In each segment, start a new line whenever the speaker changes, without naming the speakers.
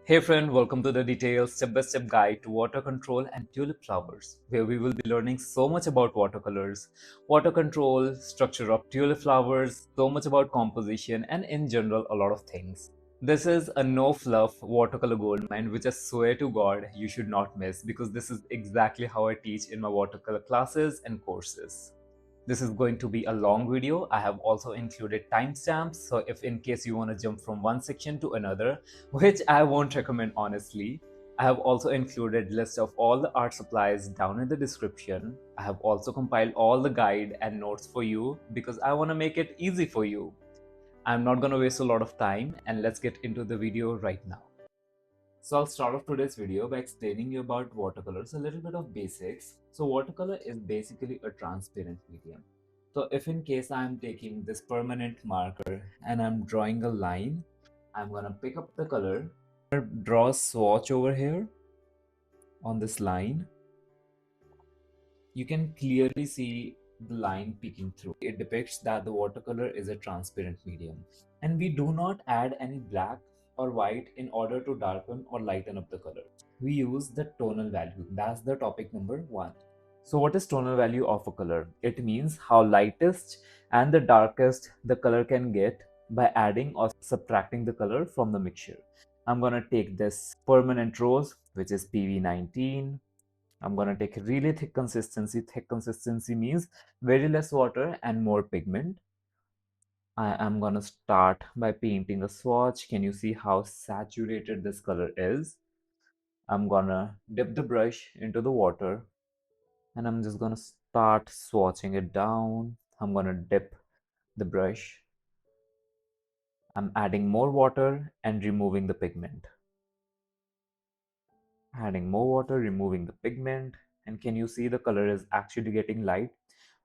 Hey friend, welcome to the detailed step-by-step guide to water control and tulip flowers, where we will be learning so much about watercolors, water control, structure of tulip flowers, so much about composition, and in general, a lot of things. This is a no-fluff watercolor goldmine, which I swear to God you should not miss because this is exactly how I teach in my watercolor classes and courses. This is going to be a long video. I have also included timestamps, so if in case you want to jump from one section to another, which I won't recommend honestly, I have also included list of all the art supplies down in the description. I have also compiled all the guide and notes for you because I want to make it easy for you. I'm not going to waste a lot of time and let's get into the video right now. So I'll start off today's video by explaining you about watercolors, a little bit of basics. So watercolor is basically a transparent medium. So if in case I'm taking this permanent marker and I'm drawing a line, I'm gonna pick up the color, draw a swatch over here on this line. You can clearly see the line peeking through. It depicts that the watercolor is a transparent medium. And we do not add any black or white in order to darken or lighten up the color. We use the tonal value. That's the topic number one. So what is tonal value of a color? It means how lightest and the darkest the color can get by adding or subtracting the color from the mixture. I'm gonna take this permanent rose, which is PV19. I'm going to take a really thick consistency. Thick consistency means very less water and more pigment. I am going to start by painting a swatch. Can you see how saturated this color is? I'm going to dip the brush into the water and I'm just going to start swatching it down. I'm going to dip the brush. I'm adding more water and removing the pigment. Adding more water, removing the pigment. And can you see the color is actually getting light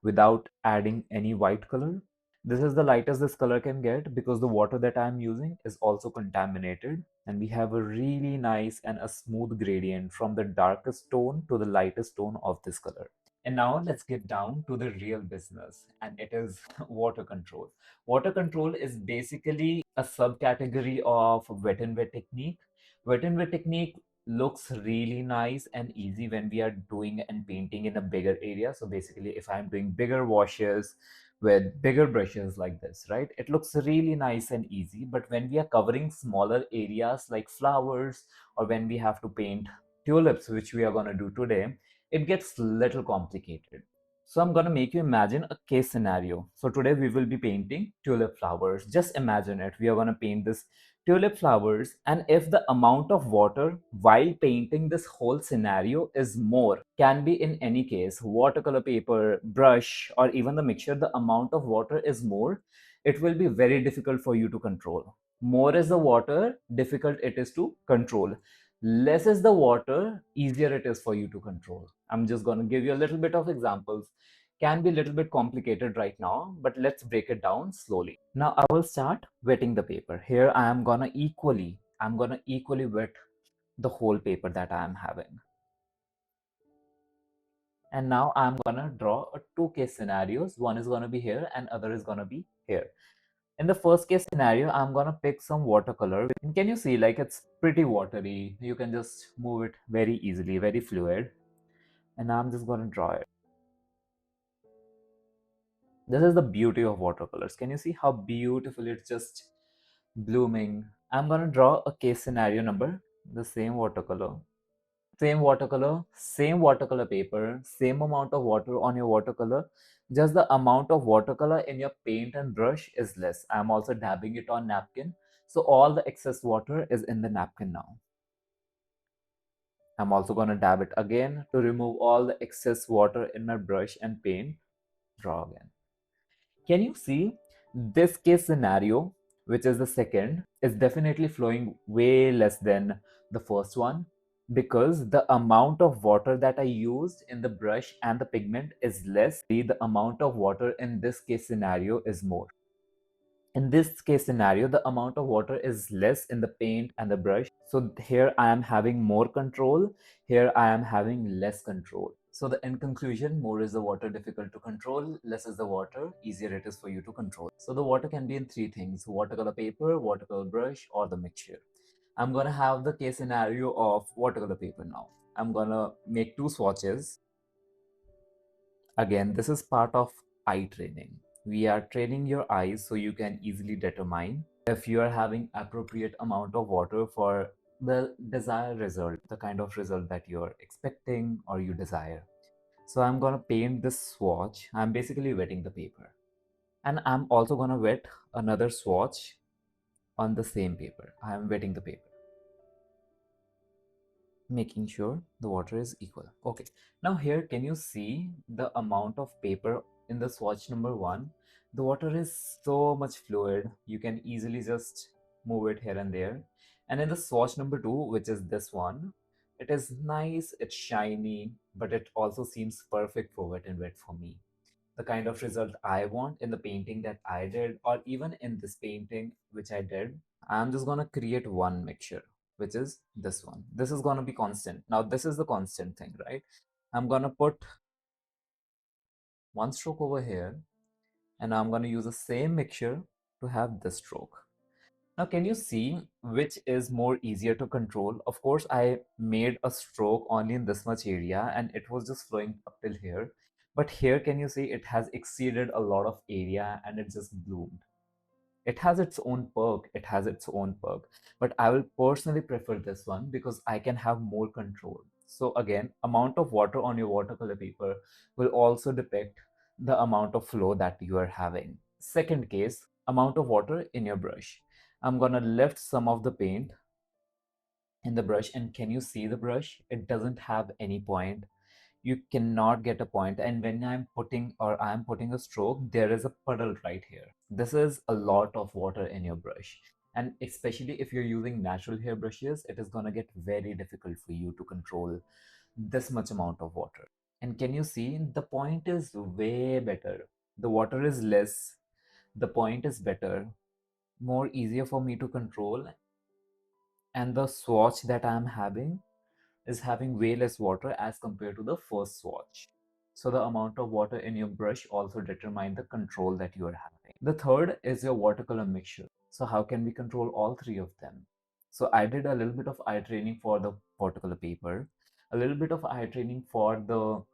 without adding any white color? This is the lightest this color can get because the water that I'm using is also contaminated, and we have a really nice and a smooth gradient from the darkest tone to the lightest tone of this color. And now let's get down to the real business, and it is water control. Water control is basically a subcategory of wet and wet technique. Wet and wet technique looks really nice and easy when we are doing and painting in a bigger area. So basically, if I'm doing bigger washes with bigger brushes like this, right? It looks really nice and easy. But when we are covering smaller areas like flowers, or when we have to paint tulips, which we are going to do today, it gets little complicated. So I'm going to make you imagine a case scenario. So today we will be painting tulip flowers. Just imagine it. We are going to paint this tulip flowers, and if the amount of water while painting this whole scenario is more, can be in any case watercolor paper, brush, or even the mixture, the amount of water is more, it will be very difficult for you to control. More is the water, difficult it is to control. Less is the water, easier it is for you to control. I'm just going to give you a little bit of examples. Can be a little bit complicated right now, but let's break it down slowly. Now I will start wetting the paper. Here I'm gonna equally wet the whole paper that I am having. And now I'm gonna draw a two case scenarios. One is gonna be here and other is gonna be here. In the first case scenario, I'm gonna pick some watercolor. And can you see, like, it's pretty watery. You can just move it very easily, very fluid. And now I'm just gonna draw it. This is the beauty of watercolors. Can you see how beautiful it's just blooming? I'm gonna draw a case scenario number, the same watercolor paper, same amount of water on your watercolor. Just the amount of watercolor in your paint and brush is less. I'm also dabbing it on napkin. So all the excess water is in the napkin now. I'm also gonna dab it again to remove all the excess water in my brush and paint. Draw again. Can you see this case scenario, which is the second, is definitely flowing way less than the first one because the amount of water that I used in the brush and the pigment is less. The amount of water in this case scenario is more. In this case scenario, the amount of water is less in the paint and the brush. So here I am having more control. Here I am having less control. So the in conclusion, more is the water difficult to control, less is the water, easier it is for you to control. So the water can be in three things: watercolor paper, watercolor brush, or the mixture. I'm gonna have the case scenario of watercolor paper now. I'm gonna make two swatches. Again, this is part of eye training. We are training your eyes so you can easily determine if you are having appropriate amount of water for the desired result, the kind of result that you're expecting or you desire. So I'm gonna paint this swatch. I'm basically wetting the paper. And I'm also gonna wet another swatch on the same paper. I'm wetting the paper, making sure the water is equal. Okay, now here can you see the amount of paper in the swatch number one? The water is so much fluid, you can easily just move it here and there. And in the swatch number two, which is this one, it is nice, it's shiny, but it also seems perfect for wet and wet for me. The kind of result I want in the painting that I did, or even in this painting which I did, I'm just gonna create one mixture, which is this one. This is gonna be constant. Now this is the constant thing, right? I'm gonna put one stroke over here, and I'm gonna use the same mixture to have this stroke. Now, can you see which is more easier to control? Of course, I made a stroke only in this much area and it was just flowing up till here. But here, can you see it has exceeded a lot of area and it just bloomed. It has its own perk. It has its own perk. But I will personally prefer this one because I can have more control. So again, amount of water on your watercolor paper will also depict the amount of flow that you are having. Second case, amount of water in your brush. I'm gonna lift some of the paint in the brush, and can you see the brush? It doesn't have any point. You cannot get a point, and when I'm putting a stroke, there is a puddle right here. This is a lot of water in your brush, and especially if you're using natural hair brushes, it is gonna get very difficult for you to control this much amount of water. And can you see the point is way better? The water is less, the point is better, more easier for me to control, and the swatch that I'm having is having way less water as compared to the first swatch. So the amount of water in your brush also determine the control that you are having. The third is your watercolor mixture. So how can we control all three of them? So I did a little bit of eye training for the watercolor paper, a little bit of eye training for the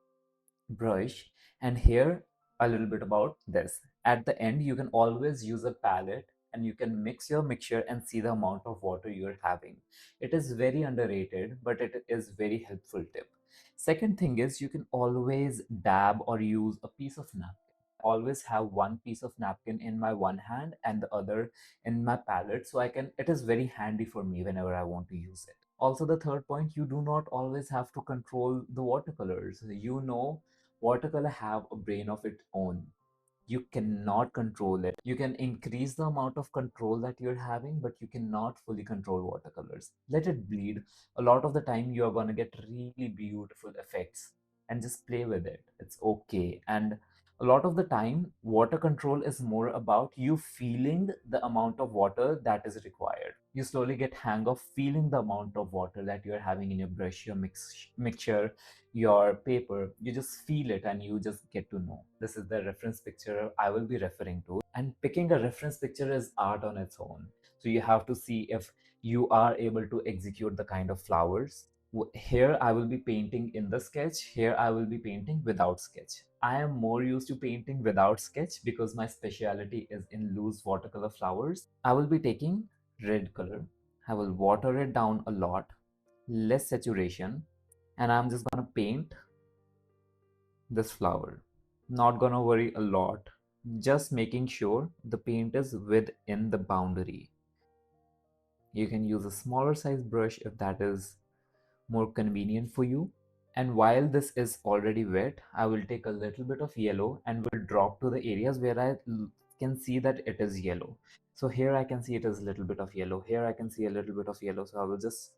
brush, and here a little bit about this. At the end, you can always use a palette and you can mix your mixture and see the amount of water you're having. It is very underrated, but it is very helpful tip. Second thing is you can always dab or use a piece of napkin. Always have one piece of napkin in my one hand and the other in my palette, so it is very handy for me whenever I want to use it. Also, the third point, you do not always have to control the watercolors. Watercolor have a brain of its own. You cannot control it. You can increase the amount of control that you're having, but you cannot fully control watercolors. Let it bleed. A lot of the time you are going to get really beautiful effects, and just play with it. It's okay. And a lot of the time water control is more about you feeling the amount of water that is required. You slowly get hang of feeling the amount of water that you're having in your brush, your mixture, your paper. You just feel it and you just get to know. This is the reference picture I will be referring to. And picking a reference picture is art on its own. So you have to see if you are able to execute the kind of flowers. Here I will be painting in the sketch. Here I will be painting without sketch. I am more used to painting without sketch because my specialty is in loose watercolor flowers. I will be taking red color. I will water it down a lot, less saturation, and I'm just gonna paint this flower. Not gonna worry a lot, just making sure the paint is within the boundary. You can use a smaller size brush if that is more convenient for you. And while this is already wet, I will take a little bit of yellow and will drop to the areas where can see that it is yellow. So here I can see it is a little bit of yellow. Here I can see a little bit of yellow. So I will just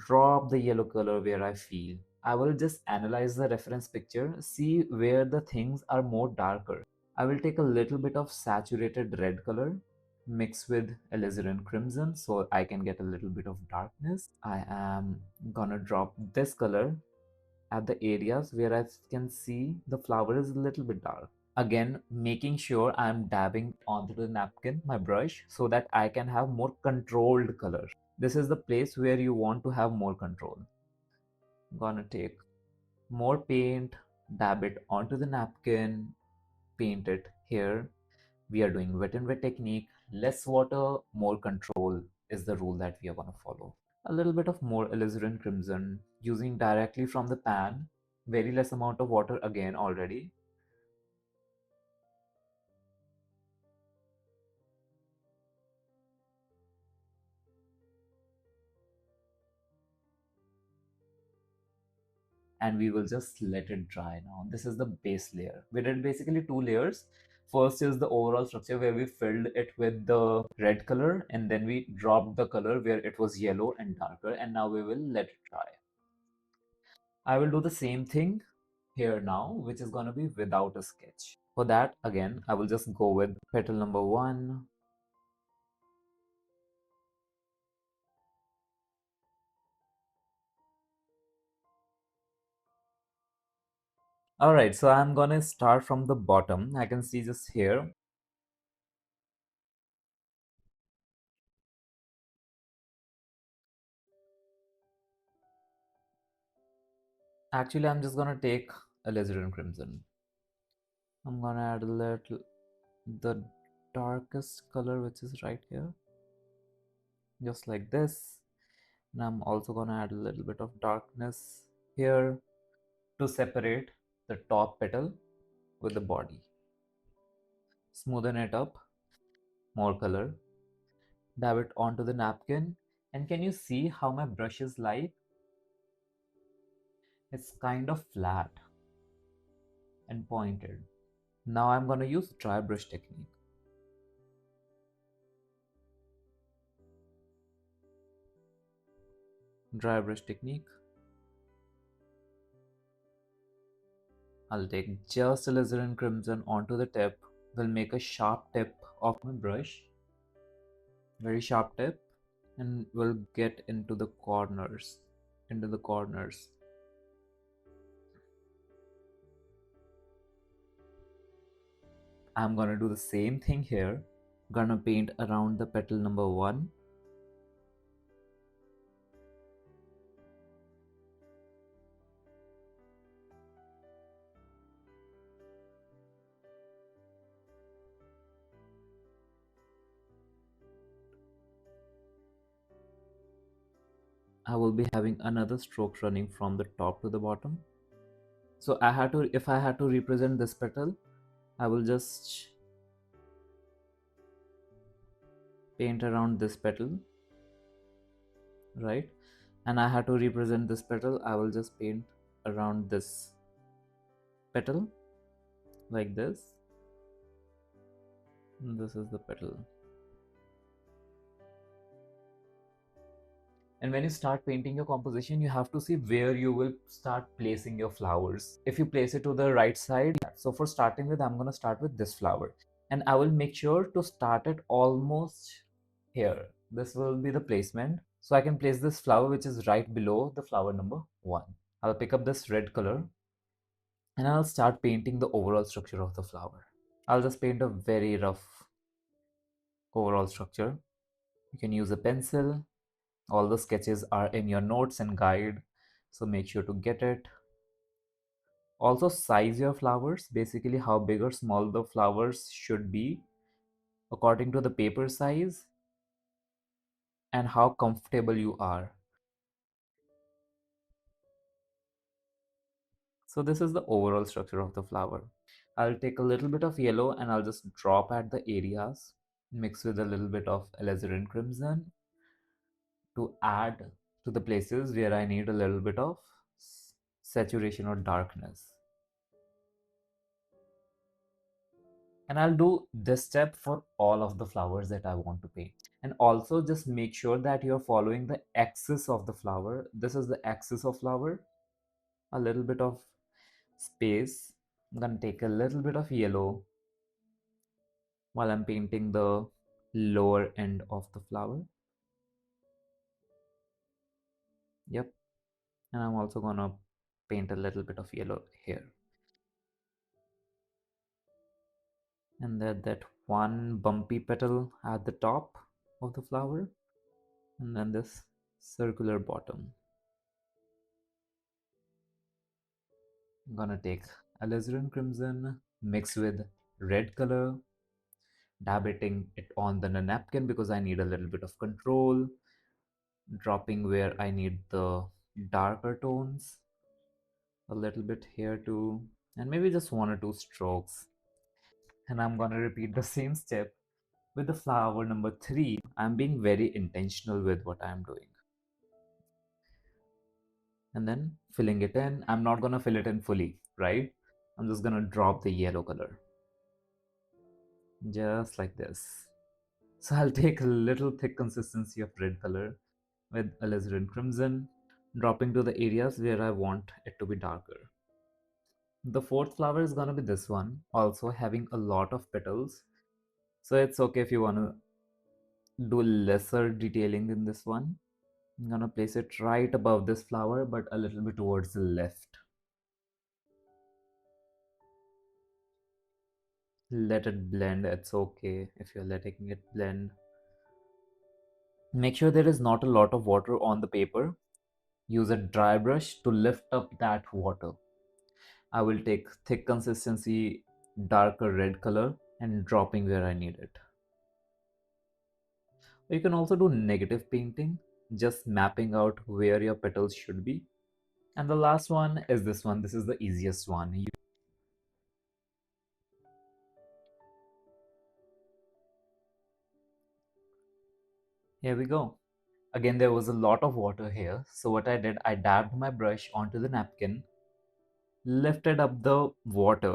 drop the yellow color where I feel. I will just analyze the reference picture, see where the things are more darker. I will take a little bit of saturated red color, mix with alizarin crimson so I can get a little bit of darkness. I am gonna drop this color at the areas where I can see the flower is a little bit dark. Again, making sure I'm dabbing onto the napkin, my brush, so that I can have more controlled color. This is the place where you want to have more control. I'm gonna take more paint, dab it onto the napkin, paint it here. We are doing wet and wet technique. Less water, more control is the rule that we are gonna follow. A little bit of more alizarin crimson using directly from the pan. Very less amount of water again already. And we will just let it dry now. This is the base layer. We did basically two layers. First is the overall structure where we filled it with the red color and then we dropped the color where it was yellow and darker, and now we will let it dry. I will do the same thing here now, which is going to be without a sketch. For that, again, I will just go with petal number one. All right, so I'm gonna start from the bottom. I can see just here. Actually, I'm just gonna take alizarin crimson. I'm gonna add a little, the darkest color, which is right here, just like this. And I'm also gonna add a little bit of darkness here to separate the top petal with the body. Smoothen it up, more color, dab it onto the napkin. And can you see how my brush is light? It's kind of flat and pointed. Now I'm gonna use dry brush technique. Dry brush technique. I'll take just alizarin crimson onto the tip. Will make a sharp tip of my brush, very sharp tip, and will get into the corners. Into the corners. I'm gonna do the same thing here. Gonna paint around the petal number one. I will be having another stroke running from the top to the bottom. So I had to, if I had to represent this petal, I will just paint around this petal, right? And I had to represent this petal, I will just paint around this petal like this. And this is the petal. And when you start painting your composition, you have to see where you will start placing your flowers. If you place it to the right side, so for starting with, I'm going to start with this flower. And I will make sure to start it almost here. This will be the placement. So I can place this flower which is right below the flower number one. I'll pick up this red color and I'll start painting the overall structure of the flower. I'll just paint a very rough overall structure. You can use a pencil. All the sketches are in your notes and guide, so make sure to get it. Also size your flowers, basically how big or small the flowers should be according to the paper size and how comfortable you are. So this is the overall structure of the flower. I'll take a little bit of yellow and I'll just drop at the areas, mix with a little bit of alizarin crimson to add to the places where I need a little bit of saturation or darkness. And I'll do this step for all of the flowers that I want to paint. And also just make sure that you're following the axis of the flower. This is the axis of flower. A little bit of space. I'm gonna take a little bit of yellow while I'm painting the lower end of the flower. Yep. And I'm also gonna paint a little bit of yellow here. And then that one bumpy petal at the top of the flower. and then this circular bottom. I'm gonna take alizarin crimson, mix with red color, dabbing it on the napkin because I need a little bit of control, dropping where I need the darker tones, a little bit here too, and maybe just one or two strokes. And I'm gonna repeat the same step with the flower number 3. I'm being very intentional with what I'm doing. And then filling it in. I'm not gonna fill it in fully, right? I'm just gonna drop the yellow color, just like this. So I'll take a little thick consistency of red color with alizarin crimson, dropping to the areas where I want it to be darker. The fourth flower is gonna be this one, also having a lot of petals. So it's okay if you wanna do lesser detailing in this one. I'm gonna place it right above this flower, but a little bit towards the left. Let it blend. It's okay if you're letting it blend. Make sure there is not a lot of water on the paper. Use a dry brush to lift up that water. I will take thick consistency, darker red color and dropping where I need it. You can also do negative painting, just mapping out where your petals should be. And the last one is this one. This is the easiest one. Here we go. Again, there was a lot of water here. So what I did, I dabbed my brush onto the napkin, lifted up the water.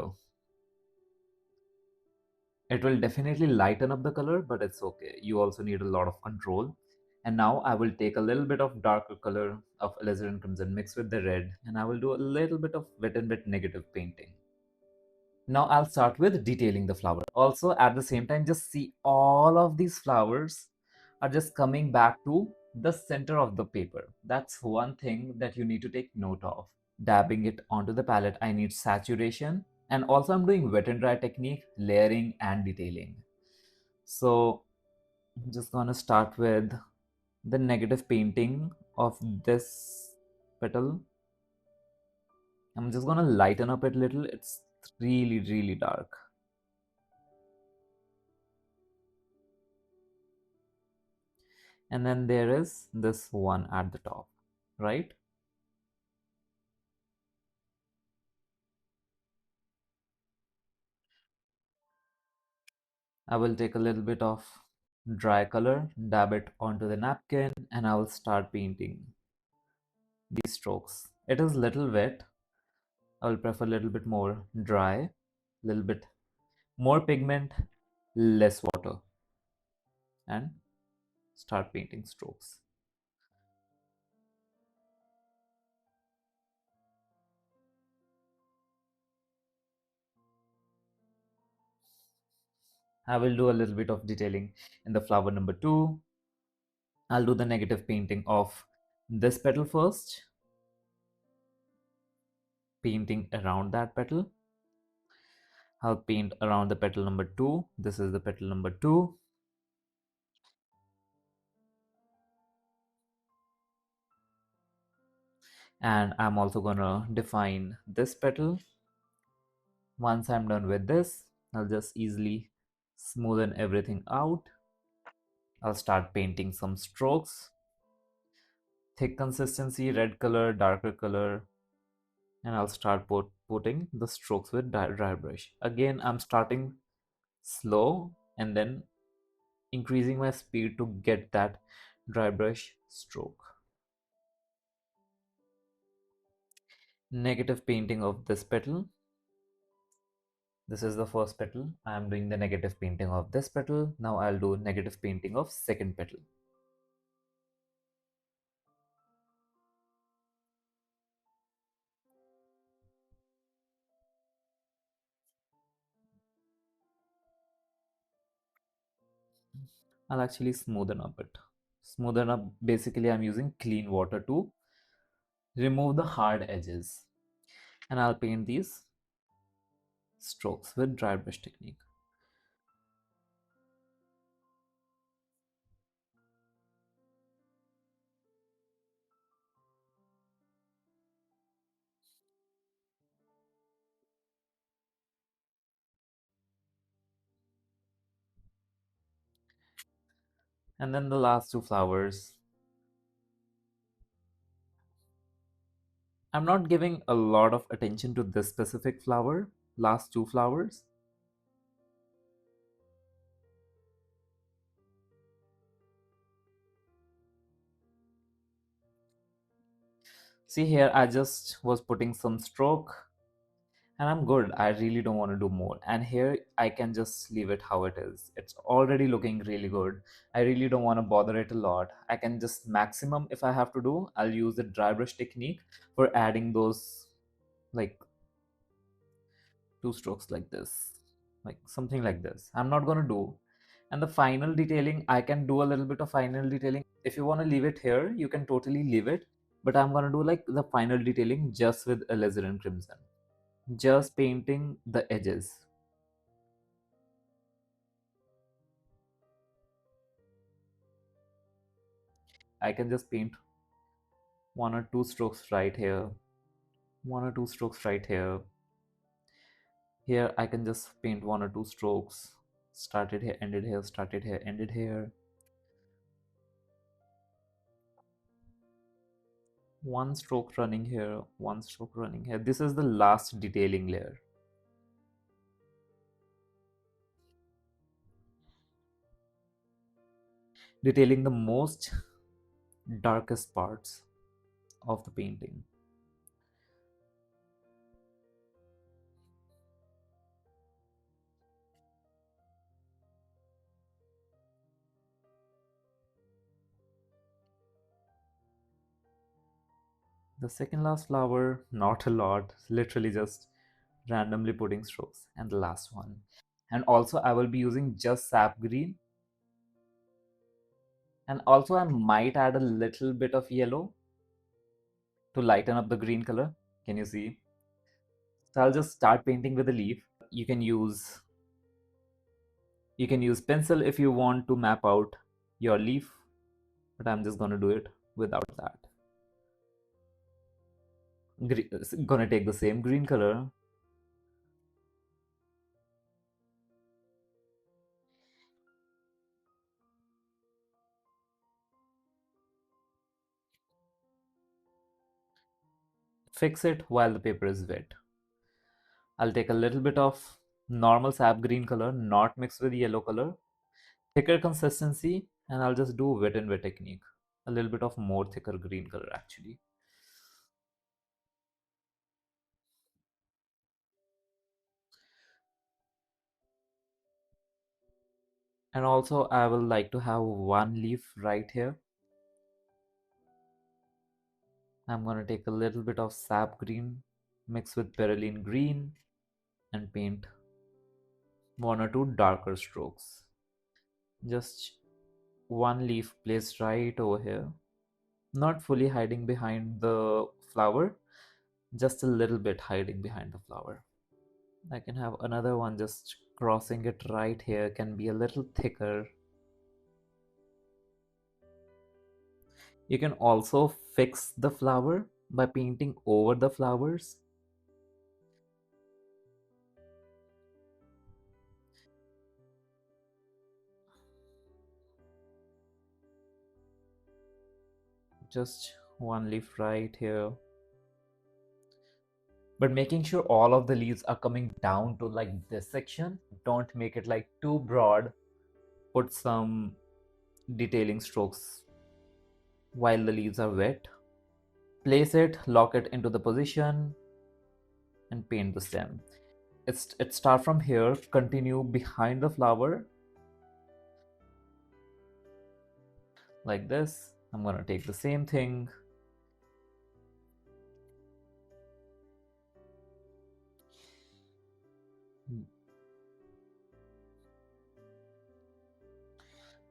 It will definitely lighten up the color, but it's okay. You also need a lot of control. And now I will take a little bit of darker color of alizarin crimson mixed with the red, and I will do a little bit of wet and bit negative painting. Now I'll start with detailing the flower. Also, at the same time, just see all of these flowers are just coming back to the center of the paper. That's one thing that you need to take note of. Dabbing it onto the palette, I need saturation. And also I'm doing wet and dry technique, layering and detailing. So I'm just gonna start with the negative painting of this petal. I'm just gonna lighten up it a little. It's really, really dark. And then there is this one at the top, right? I will take a little bit of dry color, dab it onto the napkin, and I will start painting these strokes. It is little wet. I will prefer a little bit more dry, little bit more pigment, less water, and start painting strokes. I will do a little bit of detailing in the flower number 2. I'll do the negative painting of this petal first, painting around that petal. I'll paint around the petal number 2. This is the petal number 2. And I'm also gonna define this petal. Once I'm done with this, I'll just easily smoothen everything out. I'll start painting some strokes. Thick consistency, red color, darker color, and I'll start putting the strokes with dry brush. Again, I'm starting slow and then increasing my speed to get that dry brush stroke. Negative painting of this petal. This is the first petal. I am doing the negative painting of this petal. Now I'll do negative painting of second petal. I'll actually smoothen up it. Smoothen up, basically I'm using clean water to remove the hard edges. And I'll paint these strokes with dry brush technique. And then the last two flowers. I'm not giving a lot of attention to this specific flower, last two flowers. See here, I just was putting some stroke and I'm good. I really don't want to do more. And here I can just leave it how it is. It's already looking really good. I really don't want to bother it a lot. I can just maximum if I have to do, I'll use the dry brush technique for adding those like two strokes like this, like something like this. I'm not going to do. And the final detailing, I can do a little bit of final detailing. If you want to leave it here, you can totally leave it. But I'm going to do like the final detailing just with alizarin crimson, just painting the edges. I can just paint one or two strokes right here, one or two strokes right here. Here I can just paint one or two strokes. Started here, ended here, started here, ended here. One stroke running here, one stroke running here. This is the last detailing layer. Detailing the most darkest parts of the painting. The second last flower, not a lot, literally just randomly putting strokes. And the last one. And also I will be using just sap green. And also I might add a little bit of yellow to lighten up the green color. Can you see? So I'll just start painting with a leaf. You can use pencil if you want to map out your leaf, but I'm just gonna do it without that. Gonna take the same green color, fix it while the paper is wet. I'll take a little bit of normal sap green color, not mixed with yellow color, thicker consistency, and I'll just do wet and wet technique. A little bit of more thicker green color actually. And also I will like to have one leaf right here. I'm gonna take a little bit of sap green mixed with perylene green and paint one or two darker strokes. Just one leaf placed right over here, not fully hiding behind the flower, just a little bit hiding behind the flower. I can have another one just crossing it right here, can be a little thicker. You can also fix the flower by painting over the flowers. Just one leaf right here, but making sure all of the leaves are coming down to like this section. Don't make it like too broad. Put some detailing strokes while the leaves are wet. Place it, lock it into the position, and paint the stem. It start from here, continue behind the flower like this. I'm gonna take the same thing.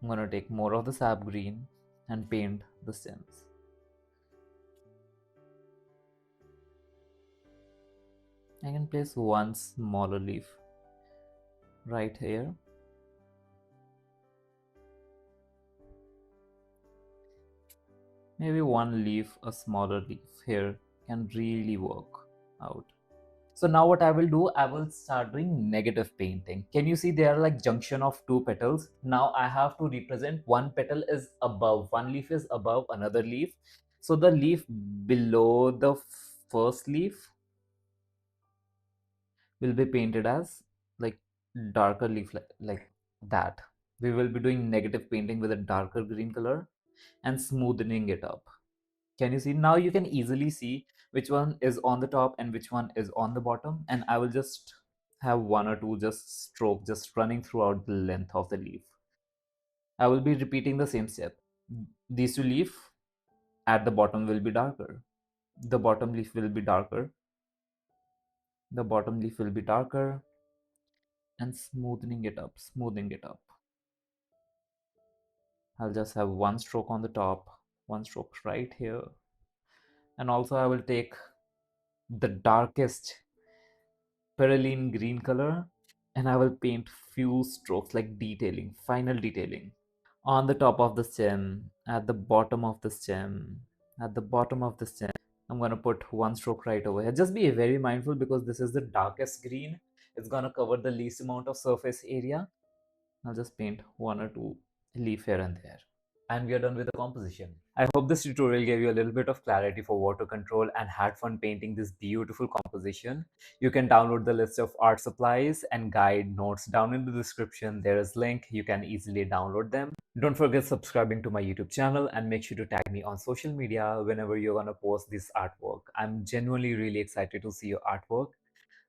I'm gonna take more of the sap green and paint the stems. I can place one smaller leaf right here. Maybe one leaf, a smaller leaf here can really work out. So now what I will do, I will start doing negative painting. Can you see they are like junction of two petals? Now I have to represent one petal is above, one leaf is above another leaf. So the leaf below the first leaf will be painted as like darker leaf, like that. We will be doing negative painting with a darker green color and smoothing it up. Can you see? Now you can easily see which one is on the top and which one is on the bottom. And I will just have one or two just stroke just running throughout the length of the leaf. I will be repeating the same step. These two leaf at the bottom will be darker. The bottom leaf will be darker. The bottom leaf will be darker, and smoothing it up, smoothing it up. I'll just have one stroke on the top, one stroke right here. And also I will take the darkest perylene green color and I will paint few strokes like detailing, final detailing on the top of the stem, at the bottom of the stem, at the bottom of the stem. I'm gonna put one stroke right over here. Just be very mindful because this is the darkest green. It's gonna cover the least amount of surface area. I'll just paint one or two leaf here and there. And we are done with the composition. I hope this tutorial gave you a little bit of clarity for water control and had fun painting this beautiful composition. You can download the list of art supplies and guide notes down in the description. There is link, you can easily download them. Don't forget subscribing to my YouTube channel and make sure to tag me on social media whenever you're gonna post this artwork. I'm genuinely really excited to see your artwork.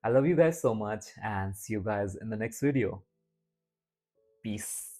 I love you guys so much and see you guys in the next video. Peace.